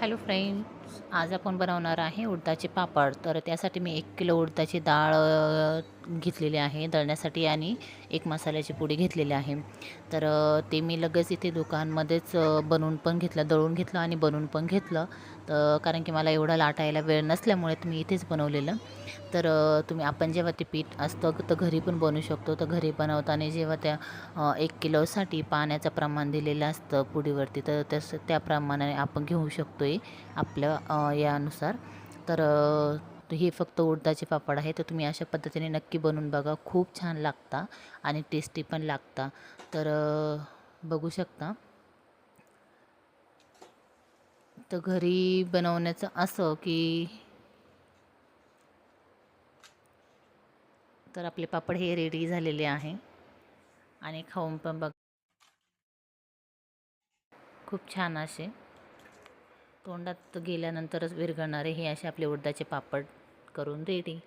Hello friends, आज आपण बनवणार आहे उडदाचे पापड. तर त्यासाठी मी 1 किलो उडदाची डाळ घेतलेली आहे दळण्यासाठी आणि एक मसाल्याची पुडी घेतलेली आहे. तर ते मी लगेच इथे दुकानमध्येच बनवून पण घेतलं, दळून घेतलं आणि बनवून पण घेतलं. तर कारण की मला एवढं लाटायला वेळ नसल्यामुळे मी इथेच बनवलेलं. तर आपण जेव्हा ते पीठ असतं तर घरी पण बनवू शकतो. तर घरी बनवताना जेव्हा त्या 1 किलोसाठी पाण्याचं प्रमाण दिलेलं असतं पुडीवरती, तर त्याप्रमाणे आपण घेऊ शकतो आहे आपल्या यानुसार. तर हे फक्त उडदाचे पापड आहे. तर तुम्ही अशा पद्धतीने नक्की बनवून बघा. खूप छान लागता आणि टेस्टी पण लागता. तर बघू शकता. तर घरी बनवण्याचं असं की तर आपले पापड हे रेडी झालेले आहे आणि खाऊन पण बघ, खूप छान असे तोंडात गेल्यानंतरच विरघळणारे हे असे आपले उडदाचे पापड करून रेडी.